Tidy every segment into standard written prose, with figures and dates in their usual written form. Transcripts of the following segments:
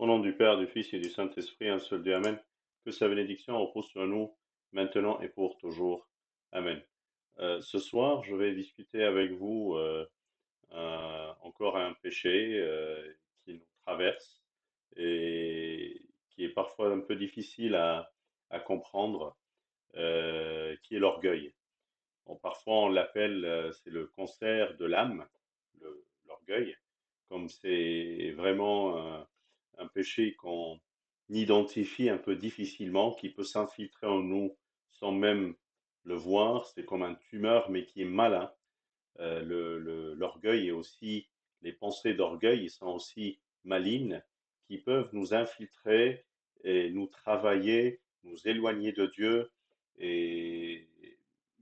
Au nom du Père, du Fils et du Saint-Esprit, un seul Dieu, Amen. Que sa bénédiction repose sur nous, maintenant et pour toujours. Amen. Ce soir, je vais discuter avec vous encore un péché qui nous traverse et qui est parfois un peu difficile à comprendre, qui est l'orgueil. Bon, parfois, on l'appelle, c'est le cancer de l'âme, l'orgueil, comme c'est vraiment un péché qu'on identifie un peu difficilement, qui peut s'infiltrer en nous sans même le voir. C'est comme un tumeur, mais qui est malin. L'orgueil est aussi, les pensées d'orgueil sont aussi malignes, qui peuvent nous infiltrer et nous travailler, nous éloigner de Dieu et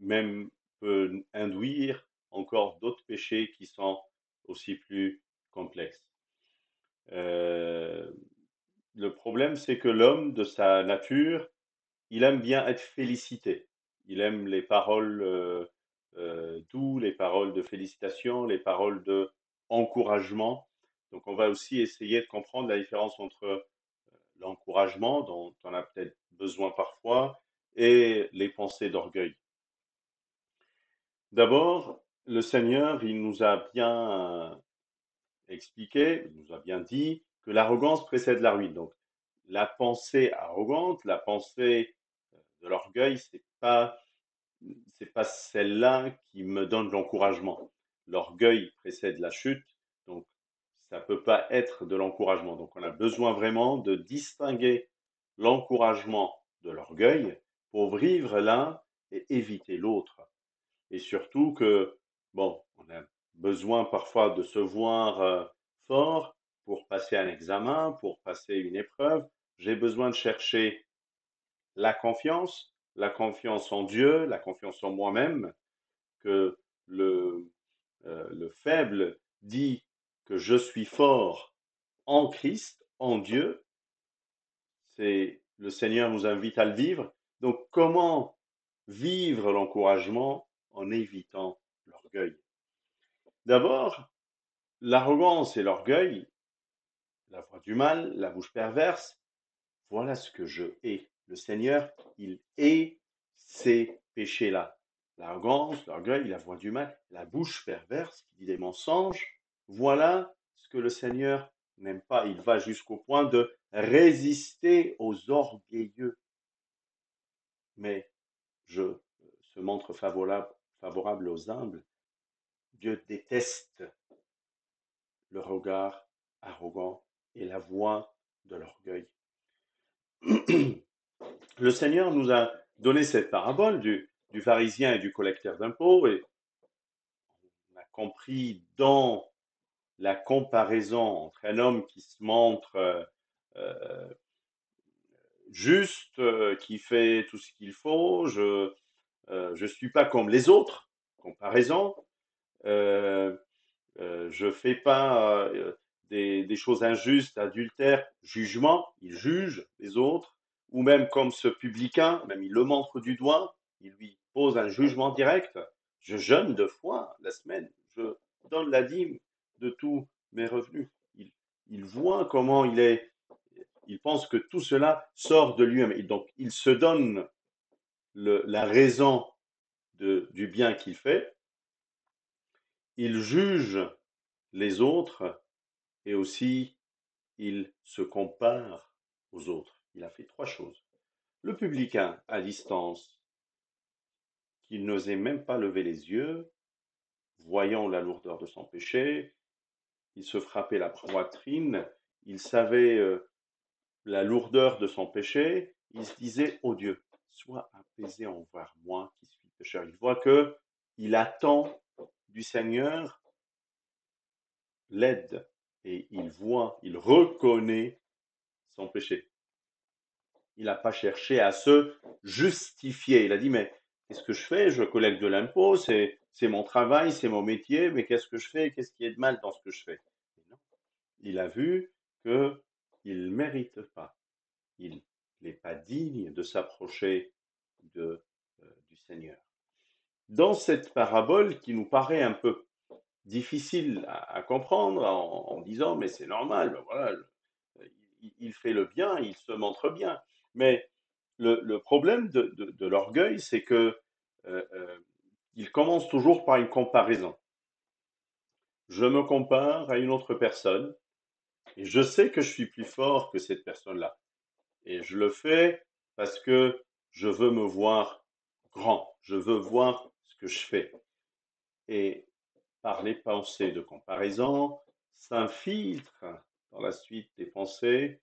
même peut induire encore d'autres péchés qui sont aussi plus complexes. Euh, le problème, c'est que l'homme, de sa nature, il aime bien être félicité. Il aime les paroles douces, les paroles de félicitations, les paroles de encouragement. Donc, on va aussi essayer de comprendre la différence entre l'encouragement, dont on a peut-être besoin parfois, et les pensées d'orgueil. D'abord, le Seigneur, il nous a bien expliqué, il nous a bien dit que l'arrogance précède la ruine. Donc, la pensée arrogante, la pensée de l'orgueil, c'est pas celle-là qui me donne l'encouragement. L'orgueil précède la chute, donc ça peut pas être de l'encouragement. Donc on a besoin vraiment de distinguer l'encouragement de l'orgueil pour vivre l'un et éviter l'autre. Et surtout que, bon, on a besoin parfois de se voir fort pour passer un examen, pour passer une épreuve. J'ai besoin de chercher la confiance en Dieu, la confiance en moi-même, que le faible dit que je suis fort en Christ, en Dieu. C'est le Seigneur nous invite à le vivre. Donc, comment vivre l'encouragement en évitant l'orgueil? D'abord, l'arrogance et l'orgueil, la voix du mal, la bouche perverse, voilà ce que je hais. Le Seigneur, il hait ces péchés-là. L'arrogance, l'orgueil, la voix du mal, la bouche perverse qui dit des mensonges. Voilà ce que le Seigneur n'aime pas. Il va jusqu'au point de résister aux orgueilleux. Mais je se montre favorable aux humbles. Dieu déteste le regard arrogant et la voix de l'orgueil. Le Seigneur nous a donné cette parabole du pharisien et du collecteur d'impôts et on a compris dans la comparaison entre un homme qui se montre euh, juste, qui fait tout ce qu'il faut, je suis pas comme les autres, comparaison, euh, je fais pas des choses injustes, adultères, jugement, il juge les autres, ou même comme ce publicain, même il le montre du doigt, il lui pose un jugement direct. Je jeûne 2 fois la semaine, je donne la dîme de tous mes revenus. Il voit comment il pense que tout cela sort de lui-même. Et donc, il se donne la raison du bien qu'il fait, il juge les autres et aussi il se compare aux autres. Il a fait 3 choses. Le publicain à distance, qui n'osait même pas lever les yeux, voyant la lourdeur de son péché, il se frappait la poitrine, il savait la lourdeur de son péché, il se disait, oh Dieu, sois apaisé envers moi qui suis pécheur. Il voit que il attend du Seigneur l'aide et il voit, il reconnaît son péché. Il n'a pas cherché à se justifier. Il a dit, mais qu'est-ce que je fais? Je collecte de l'impôt, c'est mon travail, c'est mon métier, mais qu'est-ce que je fais? Qu'est-ce qui est de mal dans ce que je fais? Non. Il a vu qu'il ne mérite pas. Il n'est pas digne de s'approcher du Seigneur. Dans cette parabole qui nous paraît un peu difficile à comprendre en disant, mais c'est normal, ben voilà, il fait le bien, il se montre bien. Mais le problème de l'orgueil, c'est que il commence toujours par une comparaison. Je me compare à une autre personne et je sais que je suis plus fort que cette personne-là. Et je le fais parce que je veux me voir grand, je veux voir ce que je fais. Et par les pensées de comparaison, s'infiltre dans la suite des pensées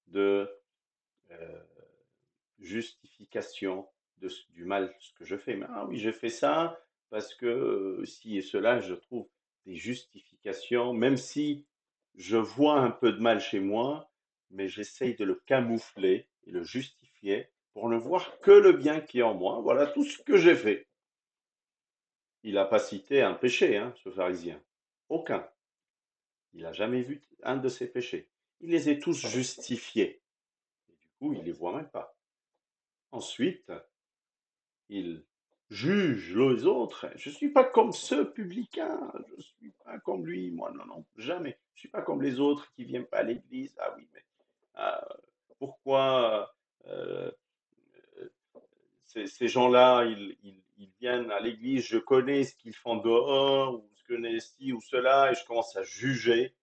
de euh, justification du mal ce que je fais. Mais, ah oui, je fais ça parce que si et cela, je trouve des justifications, même si je vois un peu de mal chez moi, mais j'essaye de le camoufler et le justifier pour ne voir que le bien qui est en moi. Voilà tout ce que j'ai fait. Il n'a pas cité un péché, hein, ce pharisien. Aucun. Il n'a jamais vu un de ses péchés. Il les a tous justifiés. Et du coup, il ne les voit même pas. Ensuite, il juge les autres. Je ne suis pas comme ce publicain, je ne suis pas comme lui, moi, non, non, jamais. Je ne suis pas comme les autres qui ne viennent pas à l'église. Ah oui, mais ah, pourquoi ces gens-là, ils viennent à l'église, je connais ce qu'ils font dehors, ou ce que connais ci ou cela, et je commence à juger,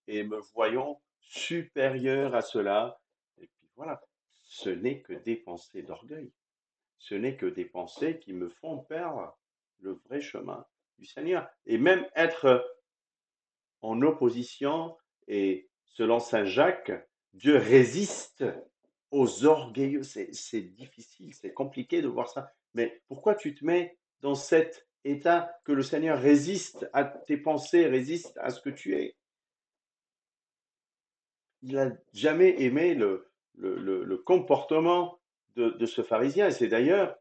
et me voyant supérieur à cela. Et puis voilà, ce n'est que des pensées d'orgueil. Ce n'est que des pensées qui me font perdre le vrai chemin du Seigneur. Et même être en opposition, et selon Saint Jacques, Dieu résiste aux orgueilleux. C'est difficile, c'est compliqué de voir ça. Mais pourquoi tu te mets dans cet état que le Seigneur résiste à tes pensées, résiste à ce que tu es? Il n'a jamais aimé le comportement de ce pharisien. Et c'est d'ailleurs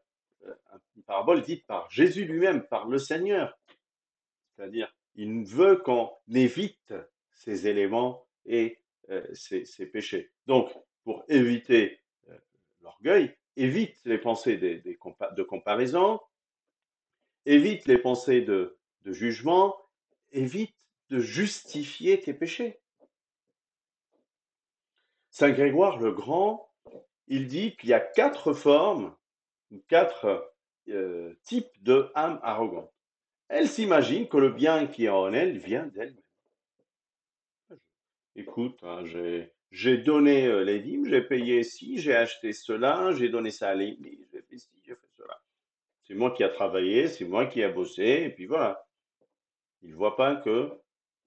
une parabole dite par Jésus lui-même, par le Seigneur. C'est-à-dire, il veut qu'on évite ces éléments et ces péchés. Donc, pour éviter l'orgueil, évite les pensées de comparaison, évite les pensées de jugement, évite de justifier tes péchés. Saint Grégoire le Grand, il dit qu'il y a 4 formes, 4 types de âme arrogante. Elle s'imagine que le bien qui est en elle vient d'elle-même. Écoute, hein, j'ai donné les dîmes, j'ai payé ci, j'ai acheté cela, j'ai donné ça à l'église, j'ai fait ci, j'ai fait cela. C'est moi qui a travaillé, c'est moi qui a bossé, et puis voilà. Il ne voit pas que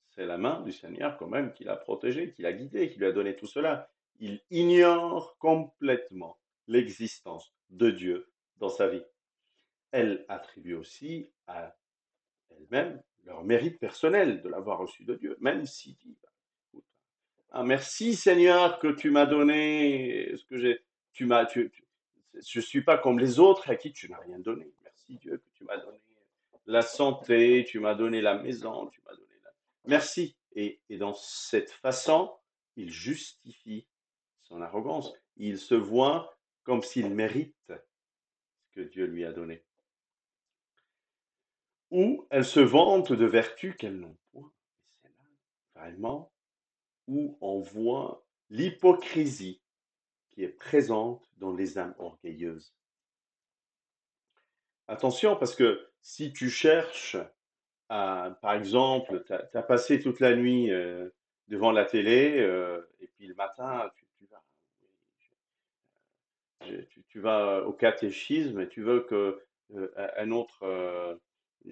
c'est la main du Seigneur quand même qui l'a protégé, qui l'a guidé, qui lui a donné tout cela. Il ignore complètement l'existence de Dieu dans sa vie. Elle attribue aussi à elle-même leur mérite personnel de l'avoir reçu de Dieu, même si dit, ah, merci Seigneur que tu m'as donné ce que j'ai, je suis pas comme les autres à qui tu n'as rien donné. Merci Dieu que tu m'as donné la santé, tu m'as donné la maison, tu m'as donné la... Merci. Et dans cette façon, il justifie son arrogance. Il se voit comme s'il mérite ce que Dieu lui a donné. Ou elle se vante de vertus qu'elle n'ont point. C'est là, vraiment, où on voit l'hypocrisie qui est présente dans les âmes orgueilleuses. Attention, parce que si tu cherches par exemple, tu as passé toute la nuit devant la télé, et puis le matin, tu vas au catéchisme et tu veux que un autre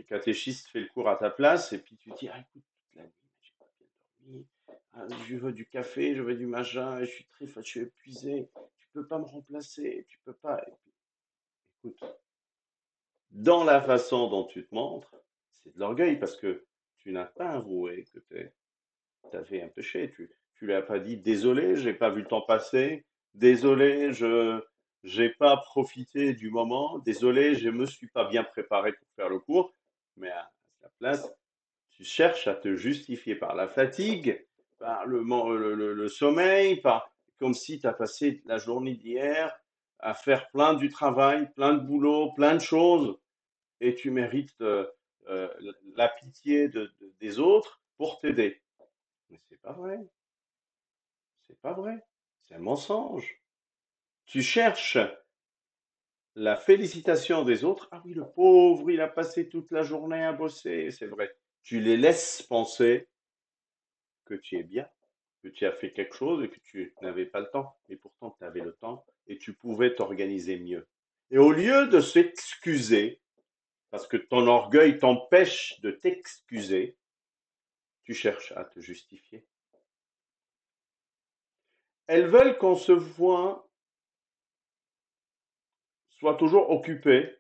catéchiste fait le cours à ta place, et puis tu dis, ah, écoute, toute la nuit, j'ai pas bien dormi, ah, je veux du café, je veux du machin, je suis très fatigué, je suis épuisé, tu peux pas me remplacer, tu peux pas. Et puis, écoute, dans la façon dont tu te montres, c'est de l'orgueil parce que tu n'as pas avoué que tu as fait un péché. Tu lui as pas dit désolé, j'ai pas vu le temps passer, désolé, je j'ai pas profité du moment, désolé, je me suis pas bien préparé pour faire le cours, mais à la place, tu cherches à te justifier par la fatigue, par le sommeil, comme si tu as passé la journée d'hier à faire plein du travail, plein de boulot, plein de choses, et tu mérites euh, la pitié des autres pour t'aider. Mais c'est pas vrai. pas vrai. C'est un mensonge. Tu cherches la félicitation des autres. Ah oui, le pauvre, il a passé toute la journée à bosser. C'est vrai. Tu les laisses penser que tu es bien, que tu as fait quelque chose et que tu n'avais pas le temps. Et pourtant, tu avais le temps et tu pouvais t'organiser mieux. Et au lieu de s'excuser, parce que ton orgueil t'empêche de t'excuser, tu cherches à te justifier. Elles veulent qu'on se voit, soit toujours occupé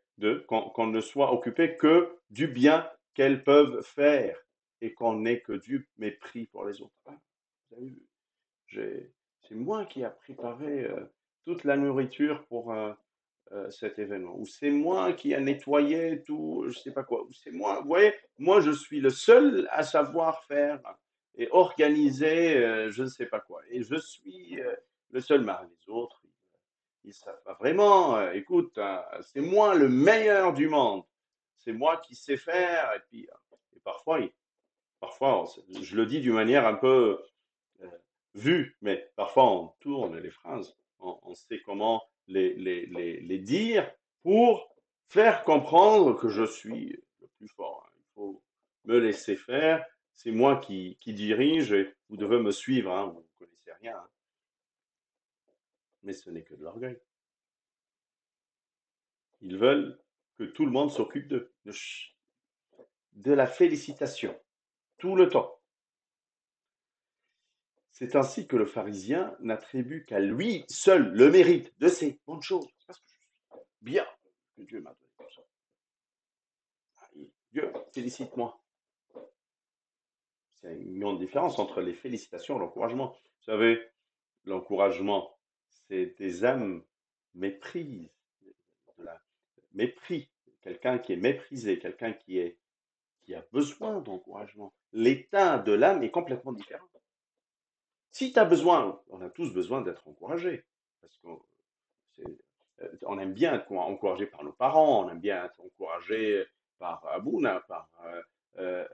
qu'on ne soit occupé que du bien qu'elles peuvent faire et qu'on n'ait que du mépris pour les autres. Ah, vous avez vu, c'est moi qui a préparé toute la nourriture pour cet événement, ou c'est moi qui a nettoyé tout, je sais pas quoi, ou c'est moi, vous voyez, moi je suis le seul à savoir faire et organiser je ne sais pas quoi, et je suis le seul, mais les autres, ils savent pas vraiment, écoute, c'est moi le meilleur du monde, c'est moi qui sais faire, et puis, et parfois, parfois, je le dis d'une manière un peu euh, vue, mais parfois on tourne les phrases, on sait comment les dire pour faire comprendre que je suis le plus fort. Il faut me laisser faire, c'est moi qui dirige et vous devez me suivre, hein, vous ne connaissez rien, hein. Mais ce n'est que de l'orgueil. Ils veulent que tout le monde s'occupe d'eux, de la félicitation, tout le temps. C'est ainsi que le pharisien n'attribue qu'à lui seul le mérite de ces bonnes choses. C'est parce que je suis bien que Dieu m'a donné tout ça. Ah, Dieu, félicite-moi. C'est une grande différence entre les félicitations et l'encouragement. Vous savez, l'encouragement, c'est des âmes méprises, de la mépris, quelqu'un qui est méprisé, quelqu'un qui a besoin d'encouragement. L'état de l'âme est complètement différent. Si tu as besoin, on a tous besoin d'être encouragés, parce qu'on aime bien être encouragé par nos parents, on aime bien être encouragé par Abouna, par euh,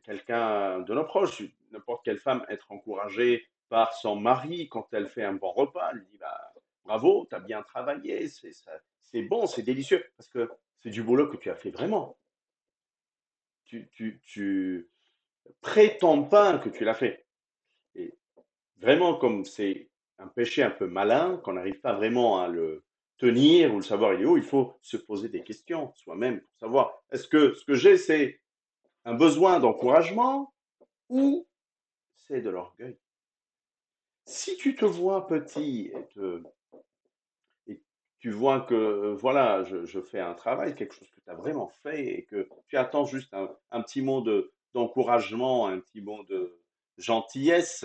quelqu'un de nos proches, n'importe quelle femme, être encouragée par son mari quand elle fait un bon repas, elle lui dit bah, bravo, tu as bien travaillé, c'est bon, c'est délicieux, parce que c'est du boulot que tu as fait vraiment. Tu prétends pas que tu l'as fait. Et vraiment, comme c'est un péché un peu malin, qu'on n'arrive pas vraiment à le tenir ou le savoir il est où, il faut se poser des questions soi-même pour savoir est-ce que ce que j'ai, c'est un besoin d'encouragement ou c'est de l'orgueil. Si tu te vois petit et tu vois que voilà, je fais un travail, quelque chose que tu as vraiment fait et que tu attends juste un petit mot d'encouragement, un petit mot de gentillesse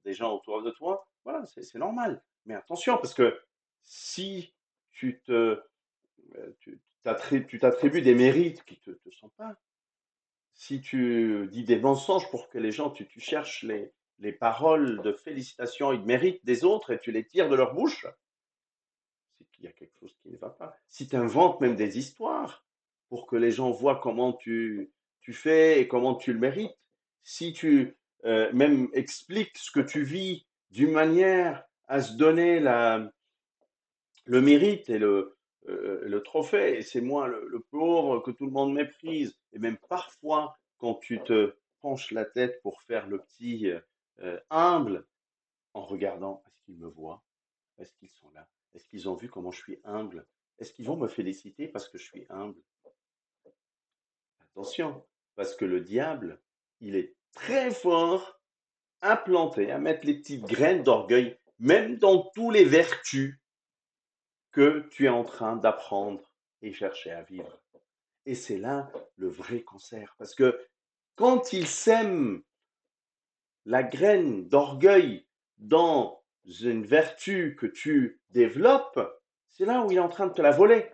des gens autour de toi, voilà, c'est normal. Mais attention, parce que si tu te, tu t'attribues des mérites qui ne te sont pas, si tu dis des mensonges pour que les gens, tu cherches les paroles de félicitations et de mérite des autres et tu les tires de leur bouche, c'est qu'il y a quelque chose qui ne va pas. Si tu inventes même des histoires pour que les gens voient comment tu fais et comment tu le mérites, si tu même expliques ce que tu vis d'une manière à se donner le mérite et le trophée, et c'est moi le pauvre que tout le monde méprise, et même parfois quand tu te penches la tête pour faire le petit humble en regardant, est-ce qu'ils me voient? Est-ce qu'ils sont là? Est-ce qu'ils ont vu comment je suis humble? Est-ce qu'ils vont me féliciter parce que je suis humble? Attention, parce que le diable, il est très fort à planter, à mettre les petites graines d'orgueil, même dans tous les vertus que tu es en train d'apprendre et chercher à vivre. Et c'est là le vrai cancer, parce que quand il sème la graine d'orgueil dans une vertu que tu développes, c'est là où il est en train de te la voler.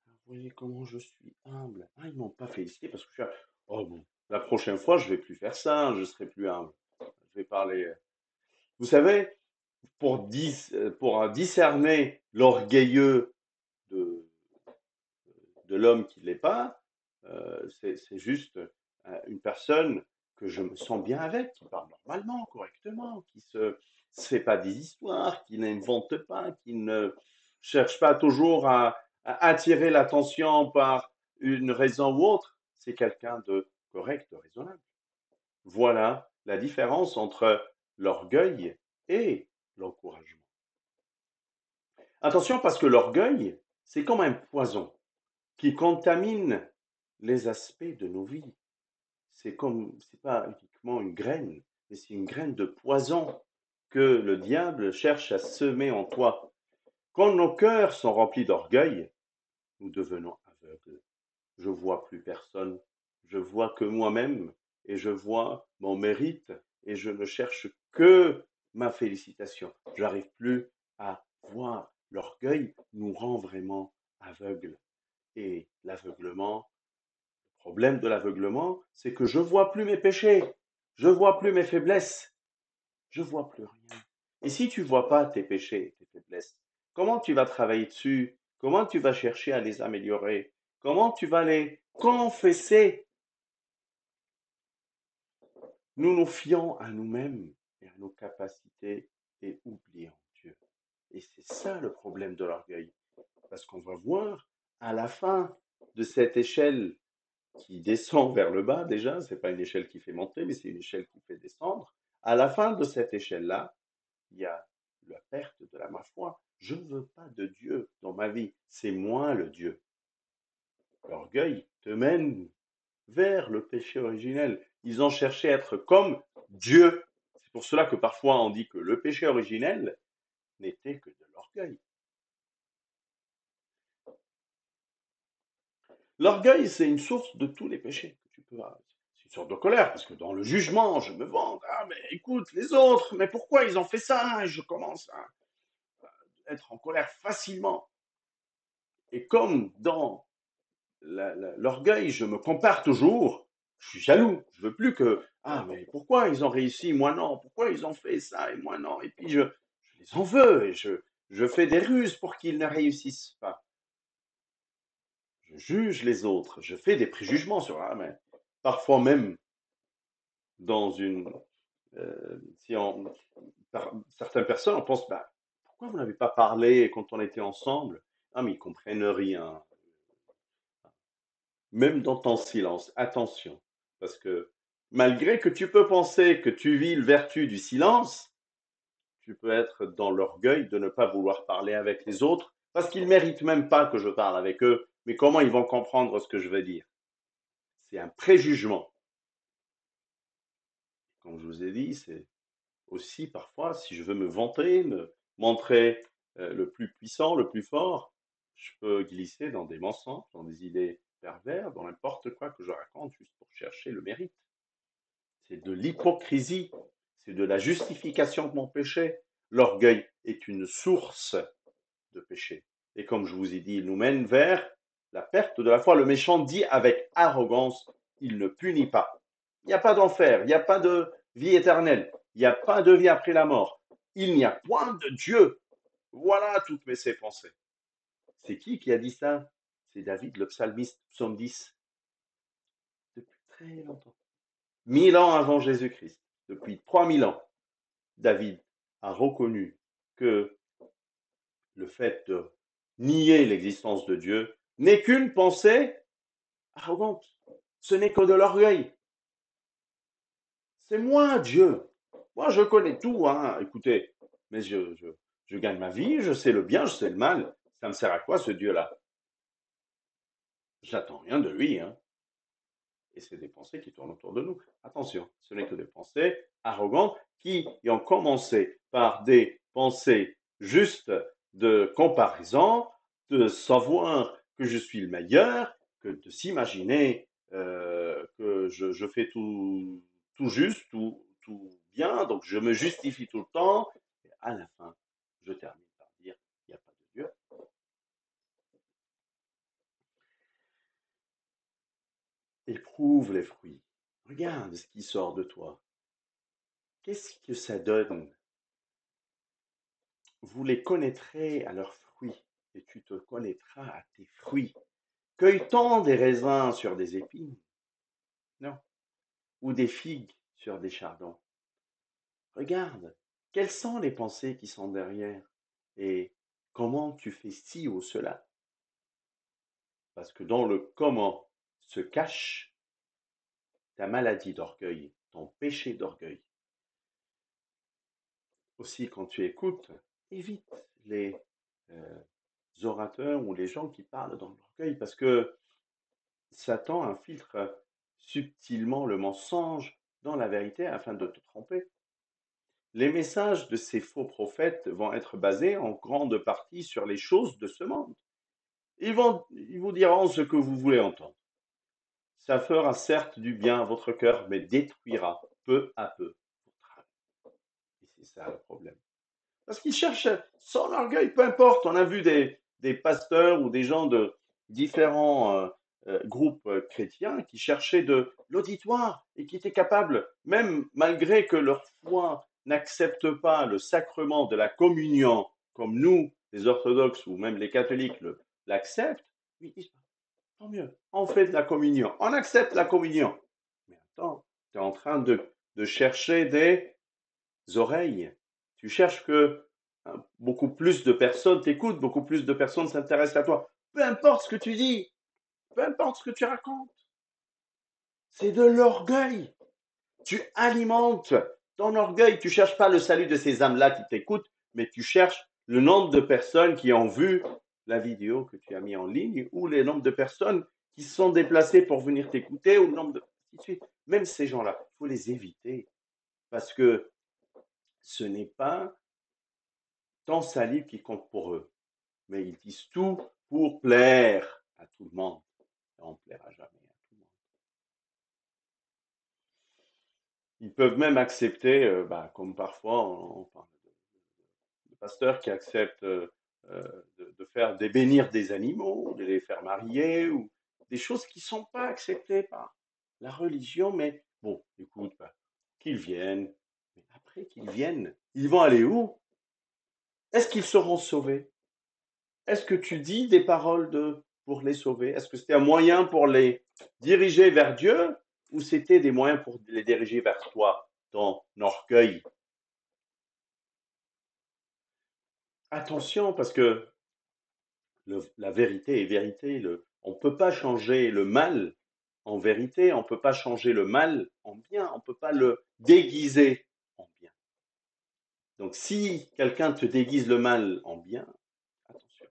Vous voyez comment je suis humble. Ah, ils m'ont pas félicité parce que je suis. Oh bon, la prochaine fois, je vais plus faire ça, je serai plus humble. Je vais parler. Vous savez, pour discerner l'orgueilleux de, de l'homme qui ne l'est pas, c'est juste une personne que je me sens bien avec, qui parle normalement, correctement, qui se fait pas des histoires, qui n'invente pas, qui ne cherche pas toujours à attirer l'attention par une raison ou autre. C'est quelqu'un de correct, de raisonnable. Voilà la différence entre l'orgueil et l'encouragement. Attention parce que l'orgueil, c'est comme un poison qui contamine les aspects de nos vies. C'est pas uniquement une graine, mais c'est une graine de poison que le diable cherche à semer en toi. Quand nos cœurs sont remplis d'orgueil, nous devenons aveugles. Je vois plus personne, je vois que moi-même et je vois mon mérite et je ne cherche que ma félicitation. Je n'arrive plus à voir. L'orgueil nous rend vraiment aveugles. Et l'aveuglement, le problème de l'aveuglement, c'est que je vois plus mes péchés, je vois plus mes faiblesses, je vois plus rien. Et si tu vois pas tes péchés, tes faiblesses, comment tu vas travailler dessus? Comment tu vas chercher à les améliorer? Comment tu vas les confesser? Nous nous fions à nous-mêmes et à nos capacités et oublions Dieu. Et c'est ça le problème de l'orgueil. Parce qu'on va voir à la fin de cette échelle qui descend vers le bas déjà, c'est pas une échelle qui fait monter, mais c'est une échelle qui fait descendre. À la fin de cette échelle-là, il y a la perte de la ma foi. Je ne veux pas de Dieu dans ma vie, c'est moi le Dieu. L'orgueil te mène vers le péché originel. Ils ont cherché à être comme Dieu. C'est pour cela que parfois on dit que le péché originel n'était que de l'orgueil. L'orgueil, c'est une source de tous les péchés que tu peux avoir. C'est une sorte de colère, parce que dans le jugement, je me vante. Ah, mais écoute, les autres, mais pourquoi ils ont fait ça? Et je commence à être en colère facilement. Et comme dans l'orgueil, je me compare toujours, je suis jaloux. Je veux plus que, ah, mais pourquoi ils ont réussi, moi non? Pourquoi ils ont fait ça et moi non? Et puis je les en veux et je fais des ruses pour qu'ils ne réussissent pas. Je juge les autres, je fais des préjugements sur, ah, mais parfois même dans une, si on, certaines personnes, on pense, bah, pourquoi vous n'avez pas parlé quand on était ensemble? Ah, mais ils comprennent rien. Même dans ton silence, attention, parce que malgré que tu peux penser que tu vis le vertu du silence, tu peux être dans l'orgueil de ne pas vouloir parler avec les autres, parce qu'ils ne méritent même pas que je parle avec eux, mais comment ils vont comprendre ce que je veux dire? C'est un préjugement. Comme je vous ai dit, c'est aussi parfois, si je veux me vanter, me montrer le plus puissant, le plus fort, je peux glisser dans des mensonges, dans des idées perverses, dans n'importe quoi que je raconte juste pour chercher le mérite. C'est de l'hypocrisie, c'est de la justification de mon péché. L'orgueil est une source de péché. Et comme je vous ai dit, il nous mène vers la perte de la foi. Le méchant dit avec arrogance, il ne punit pas. Il n'y a pas d'enfer, il n'y a pas de vie éternelle, il n'y a pas de vie après la mort. Il n'y a point de Dieu. Voilà toutes mes pensées. C'est qui a dit ça? C'est David, le psalmiste, psaume 10, depuis très longtemps. 1000 ans avant Jésus-Christ, depuis 3000 ans, David a reconnu que le fait de nier l'existence de Dieu n'est qu'une pensée arrogante. Ce n'est que de l'orgueil. C'est moi, Dieu. Moi, je connais tout, hein. Écoutez, mais je gagne ma vie, je sais le bien, je sais le mal. Ça me sert à quoi, ce Dieu-là? J'attends rien de lui, hein. Et c'est des pensées qui tournent autour de nous. Attention, ce n'est que des pensées arrogantes qui ont commencé par des pensées justes de comparaison, de savoir que je suis le meilleur, que de s'imaginer que je fais tout juste, tout bien, donc je me justifie tout le temps. Et à la fin, je termine par dire, il n'y a pas de Dieu. Éprouve les fruits. Regarde ce qui sort de toi. Qu'est-ce que ça donne? Vous les connaîtrez à leurs fruits, et tu te connaîtras à tes fruits. Cueille-t-on des raisins sur des épines? Non. ou des figues sur des chardons. Regarde, quelles sont les pensées qui sont derrière et comment tu fais ci ou cela. Parce que dans le comment se cache ta maladie d'orgueil, ton péché d'orgueil. Aussi, quand tu écoutes, évite les orateurs ou les gens qui parlent dans l'orgueil parce que Satan infiltre subtilement le mensonge dans la vérité afin de te tromper. Les messages de ces faux prophètes vont être basés en grande partie sur les choses de ce monde. Ils vous diront ce que vous voulez entendre. Ça fera certes du bien à votre cœur, mais détruira peu à peu votre âme. Et c'est ça le problème. Parce qu'ils cherchent son orgueil, peu importe. On a vu des pasteurs ou des gens de différents groupes chrétiens qui cherchaient de l'auditoire et qui étaient capables, même malgré que leur foi n'accepte pas le sacrement de la communion, comme nous, les orthodoxes ou même les catholiques l'acceptent, ils disent, tant mieux, on fait de la communion, on accepte la communion. Mais attends, tu es en train de chercher des oreilles. Tu cherches que beaucoup plus de personnes t'écoutent, beaucoup plus de personnes s'intéressent à toi. Peu importe ce que tu dis, peu importe ce que tu racontes, c'est de l'orgueil. Tu alimentes ton orgueil. Tu cherches pas le salut de ces âmes-là qui t'écoutent, mais tu cherches le nombre de personnes qui ont vu la vidéo que tu as mis en ligne ou le nombre de personnes qui se sont déplacées pour venir t'écouter ou le nombre de... Même ces gens-là, il faut les éviter parce que ce n'est pas ton salut qui compte pour eux. Mais ils disent tout pour plaire à tout le monde. Et on ne plaira jamais à tout le monde. Ils peuvent même accepter, comme parfois on parle de pasteurs qui acceptent de faire des bénir des animaux, de les faire marier, ou des choses qui ne sont pas acceptées par la religion. Mais bon, écoute, qu'ils viennent. Mais après qu'ils viennent, ils vont aller où? Est-ce qu'ils seront sauvés? Est-ce que tu dis des paroles pour les sauver? Est-ce que c'était un moyen pour les diriger vers Dieu ou c'était des moyens pour les diriger vers toi, ton orgueil? Attention, parce que la vérité est vérité. On ne peut pas changer le mal en vérité, on ne peut pas changer le mal en bien, on ne peut pas le déguiser en bien. Donc si quelqu'un te déguise le mal en bien, attention.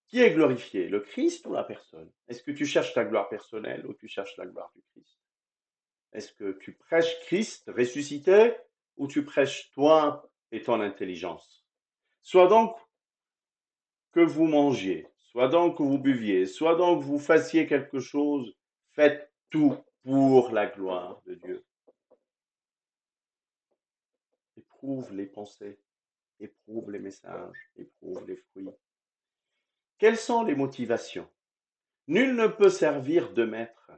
Qui est glorifié, le Christ ou la personne? Est-ce que tu cherches ta gloire personnelle ou tu cherches la gloire du Christ? Est-ce que tu prêches Christ ressuscité ou tu prêches toi et ton intelligence? Soit donc que vous mangiez, soit donc que vous buviez, soit donc que vous fassiez quelque chose, faites tout pour la gloire de Dieu. Éprouve les pensées, éprouve les messages, éprouve les fruits. Quelles sont les motivations? Nul ne peut servir de maître,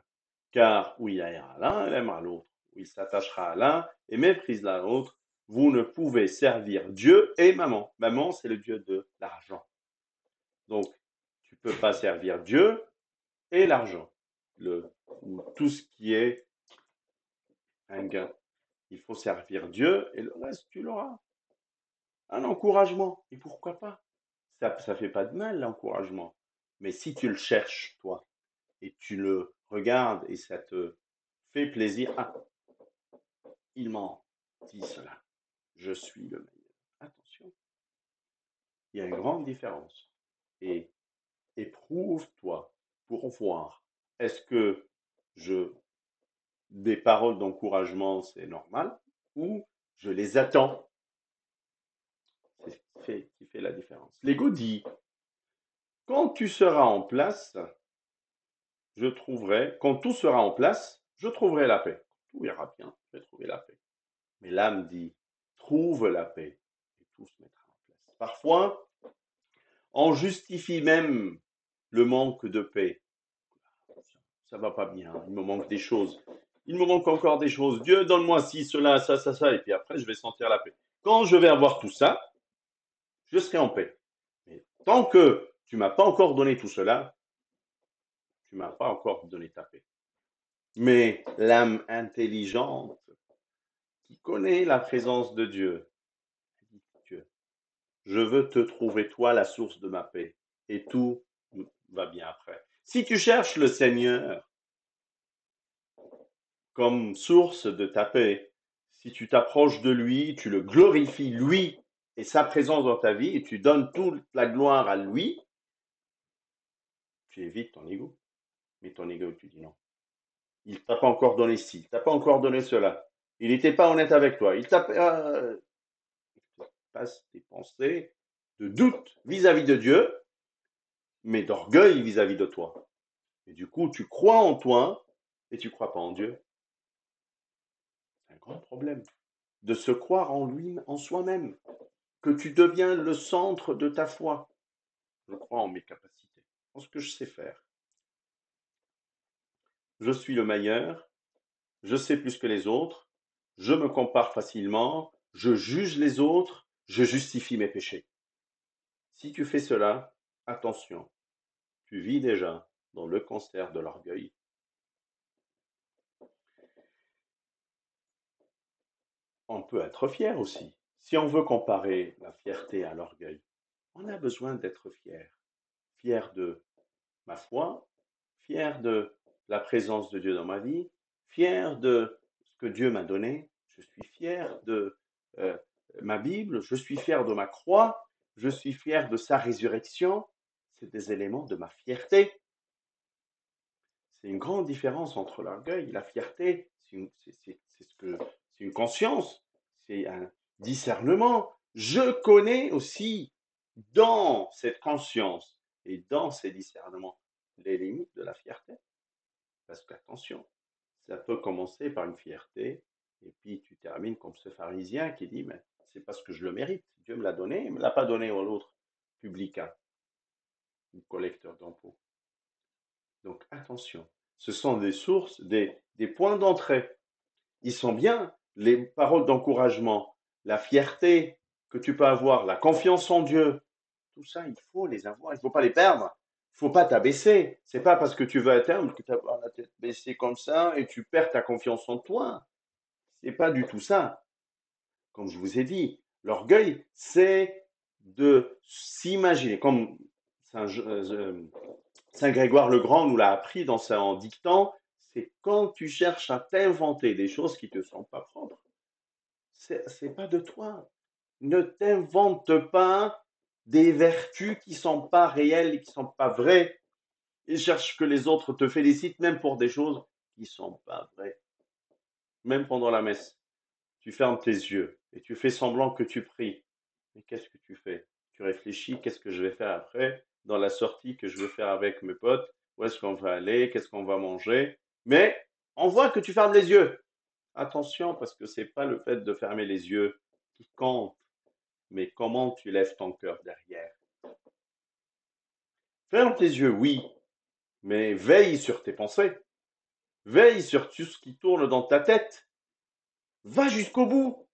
car où il aimera l'un, il aimera l'autre. Où il s'attachera à l'un et méprisera l'autre. Vous ne pouvez servir Dieu et maman. Maman, c'est le Dieu de l'argent. Donc, tu ne peux pas servir Dieu et l'argent, ou tout ce qui est un gain. Il faut servir Dieu et le reste, tu l'auras. Un encouragement. Et pourquoi pas? Ça ne fait pas de mal, l'encouragement. Mais si tu le cherches, toi, et tu le regardes et ça te fait plaisir, ah, il m'en dit cela. Je suis le meilleur. Attention, il y a une grande différence. Et éprouve-toi pour voir, est-ce que des paroles d'encouragement, c'est normal, ou je les attends? C'est qui fait la différence. L'ego dit, quand tu seras en place, quand tout sera en place, je trouverai la paix. Tout ira bien, je vais trouver la paix. Mais l'âme dit, trouve la paix et tout se mettra en place. Parfois, on justifie même le manque de paix. Ça va pas bien, il me manque des choses. Il me manque encore des choses. Dieu, donne-moi ci, cela, ça, et puis après, je vais sentir la paix. Quand je vais avoir tout ça, je serai en paix. Mais tant que tu m'as pas encore donné tout cela, tu m'as pas encore donné ta paix. Mais l'âme intelligente qui connaît la présence de Dieu, dit Dieu, je veux te trouver toi la source de ma paix et tout va bien après. Si tu cherches le Seigneur comme source de ta paix, si tu t'approches de lui, tu le glorifies lui et sa présence dans ta vie et tu donnes toute la gloire à lui, tu évites ton ego. Mais ton ego, tu dis non. Il t'a pas encore donné ci, il t'a pas encore donné cela. Il n'était pas honnête avec toi. Il t'a passe des pensées de doute vis-à-vis de Dieu, mais d'orgueil vis-à-vis de toi. Et du coup, tu crois en toi et tu crois pas en Dieu. C'est un grand problème de se croire en lui, en soi-même, que tu deviens le centre de ta foi. Je crois en mes capacités, en ce que je sais faire. Je suis le meilleur, je sais plus que les autres, je me compare facilement, je juge les autres, je justifie mes péchés. Si tu fais cela, attention, tu vis déjà dans le cancer de l'orgueil. On peut être fier aussi. Si on veut comparer la fierté à l'orgueil, on a besoin d'être fier. Fier de ma foi, fier de la présence de Dieu dans ma vie, fier de ce que Dieu m'a donné, je suis fier de euh, ma Bible, je suis fier de ma croix, je suis fier de sa résurrection. C'est des éléments de ma fierté. C'est une grande différence entre l'orgueil et la fierté. C'est une conscience, c'est un discernement. Je connais aussi dans cette conscience et dans ces discernements les limites de la fierté. Parce qu'attention, ça peut commencer par une fierté et puis tu termines comme ce pharisien qui dit mais c'est parce que je le mérite. Dieu me l'a donné, il ne me l'a pas donné à l'autre publicain ou collecteur d'impôts. Donc attention, ce sont des sources, des points d'entrée. Ils sont bien, les paroles d'encouragement, la fierté que tu peux avoir, la confiance en Dieu. Tout ça, il faut les avoir, il ne faut pas les perdre. Il ne faut pas t'abaisser. C'est pas parce que tu veux atteindre que tu as la tête baissée comme ça et tu perds ta confiance en toi. C'est pas du tout ça. Comme je vous ai dit, l'orgueil, c'est de s'imaginer, comme Saint, Saint Grégoire le Grand nous l'a appris dans son dictant, c'est quand tu cherches à t'inventer des choses qui ne te sont pas propres. C'est pas de toi. Ne t'invente pas des vertus qui ne sont pas réelles et qui ne sont pas vraies. Et cherche que les autres te félicitent même pour des choses qui ne sont pas vraies. Même pendant la messe, tu fermes tes yeux et tu fais semblant que tu pries. Mais qu'est-ce que tu fais? Tu réfléchis, qu'est-ce que je vais faire après, dans la sortie que je veux faire avec mes potes, où est-ce qu'on va aller, qu'est-ce qu'on va manger. Mais on voit que tu fermes les yeux. Attention, parce que c'est pas le fait de fermer les yeux qui compte, mais comment tu lèves ton cœur derrière. Ferme tes yeux, oui, mais veille sur tes pensées. Veille sur tout ce qui tourne dans ta tête. Va jusqu'au bout.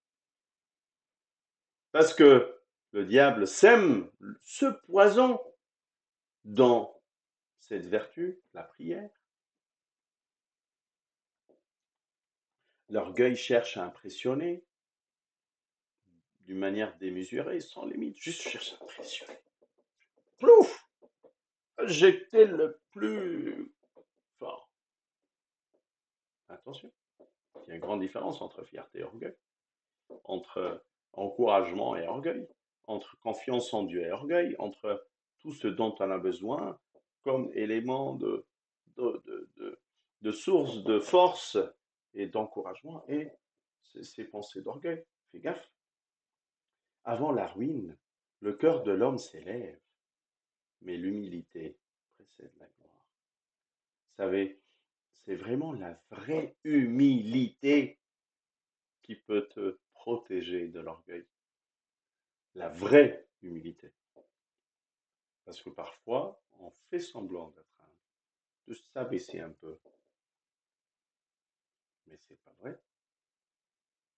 Parce que le diable sème ce poison dans cette vertu, la prière. L'orgueil cherche à impressionner d'une manière démesurée, sans limite, juste cherche à impressionner. Plouf! J'étais le plus fort. Attention, il y a une grande différence entre fierté et orgueil, entre encouragement et orgueil, entre confiance en Dieu et orgueil, entre tout ce dont on a besoin comme élément de source de force et d'encouragement et ces pensées d'orgueil. Fais gaffe. Avant la ruine, le cœur de l'homme s'élève, mais l'humilité précède la gloire. Vous savez, c'est vraiment la vraie humilité qui peut te protéger de l'orgueil. La vraie humilité. Parce que parfois, on fait semblant d'être de s'abaisser un peu. Mais c'est pas vrai.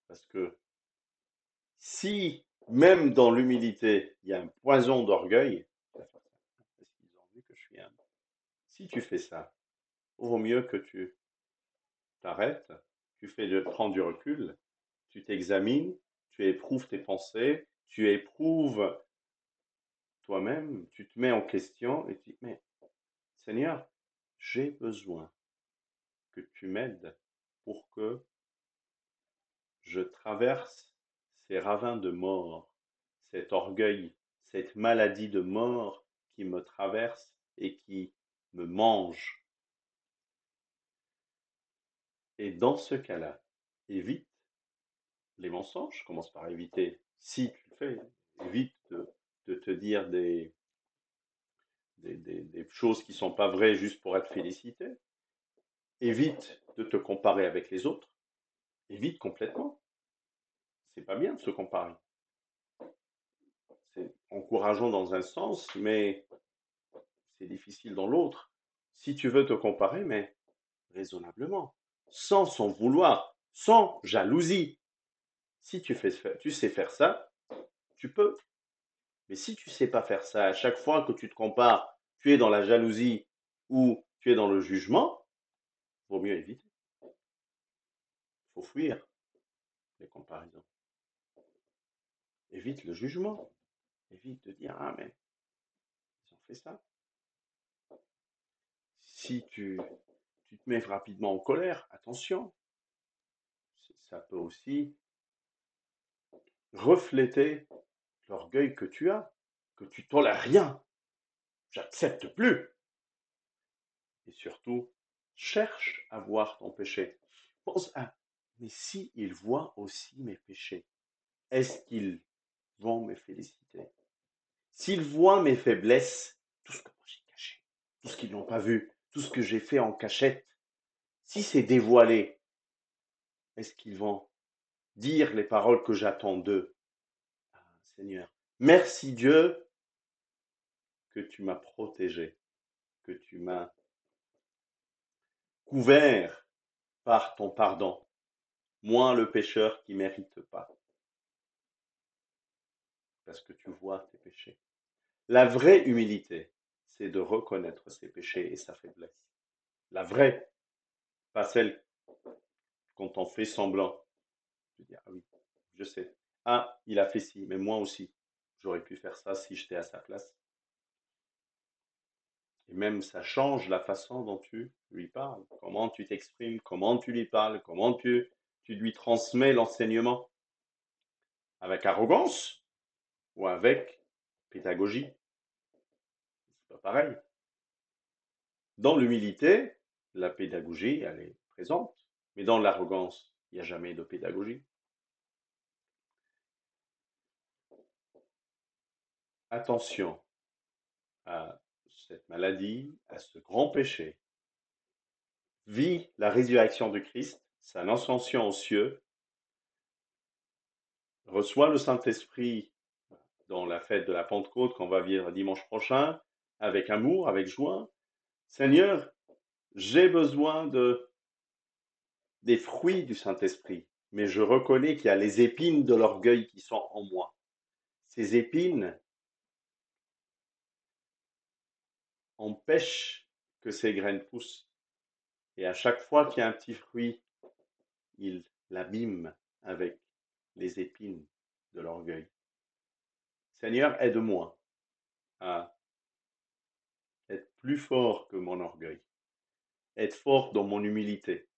Parce que si, même dans l'humilité, il y a un poison d'orgueil, parce qu'ils ont vu que je suis humble. Si tu fais ça, vaut mieux que tu t'arrêtes, prends du recul, tu t'examines, tu éprouves tes pensées, tu éprouves toi-même, tu te mets en question et tu dis, mais Seigneur, j'ai besoin que tu m'aides pour que je traverse ces ravins de mort, cet orgueil, cette maladie de mort qui me traverse et qui me mange. Et dans ce cas-là, évite les mensonges, commence par éviter, si tu le fais, évite de te dire des choses qui ne sont pas vraies juste pour être félicité, évite de te comparer avec les autres, évite complètement. C'est pas bien de se comparer. C'est encourageant dans un sens, mais c'est difficile dans l'autre. Si tu veux te comparer, mais raisonnablement, sans s'en vouloir, sans jalousie. Si tu sais faire ça, tu peux. Mais si tu ne sais pas faire ça, à chaque fois que tu te compares, tu es dans la jalousie ou tu es dans le jugement, il vaut mieux éviter. Il faut fuir les comparaisons. Évite le jugement. Évite de dire, ah mais ils ont fait ça. Si tu te mets rapidement en colère, attention, ça peut aussi refléter l'orgueil que tu as, que tu tolères rien. J'accepte plus. Et surtout, cherche à voir ton péché. Pense à, mais si ils voient aussi mes péchés, est-ce qu'ils vont me féliciter? S'ils voient mes faiblesses, tout ce que moi j'ai caché, tout ce qu'ils n'ont pas vu, tout ce que j'ai fait en cachette, si c'est dévoilé, est-ce qu'ils vont dire les paroles que j'attends d'eux? Ah, Seigneur, merci Dieu que tu m'as protégé, que tu m'as couvert par ton pardon, moi le pécheur qui ne mérite pas, parce que tu vois tes péchés. La vraie humilité, c'est de reconnaître ses péchés et sa faiblesse. La vraie, pas celle quand on fait semblant. Je dis, ah oui, je sais. Ah, il a fait ci, mais moi aussi, j'aurais pu faire ça si j'étais à sa place. Et même ça change la façon dont tu lui parles, comment tu t'exprimes, comment tu lui parles, comment tu lui transmets l'enseignement. Avec arrogance ou avec pédagogie. C'est pas pareil. Dans l'humilité, la pédagogie, elle est présente. Mais dans l'arrogance, il n'y a jamais de pédagogie. Attention à cette maladie, à ce grand péché. Vis la résurrection de Christ, sa ascension aux cieux. Reçois le Saint-Esprit dans la fête de la Pentecôte qu'on va vivre dimanche prochain, avec amour, avec joie. Seigneur, j'ai besoin des fruits du Saint-Esprit, mais je reconnais qu'il y a les épines de l'orgueil qui sont en moi. Ces épines empêchent que ces graines poussent. Et à chaque fois qu'il y a un petit fruit, il l'abîme avec les épines de l'orgueil. Seigneur, aide-moi à être plus fort que mon orgueil, être fort dans mon humilité,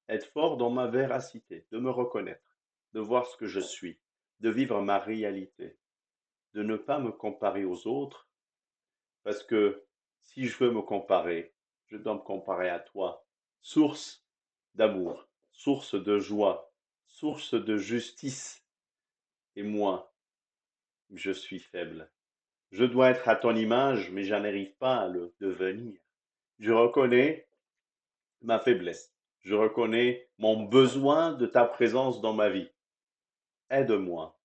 être fort dans ma véracité, de me reconnaître, de voir ce que je suis, de vivre ma réalité, de ne pas me comparer aux autres, parce que si je veux me comparer, je dois me comparer à toi, source d'amour, source de joie, source de justice. Et moi, je suis faible. Je dois être à ton image, mais je n'arrive pas à le devenir. Je reconnais ma faiblesse. Je reconnais mon besoin de ta présence dans ma vie. Aide-moi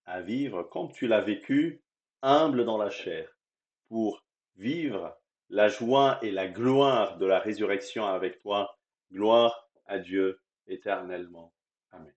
à vivre comme tu l'as vécu, humble dans la chair, pour vivre la joie et la gloire de la résurrection avec toi. Gloire à Dieu éternellement. Amen.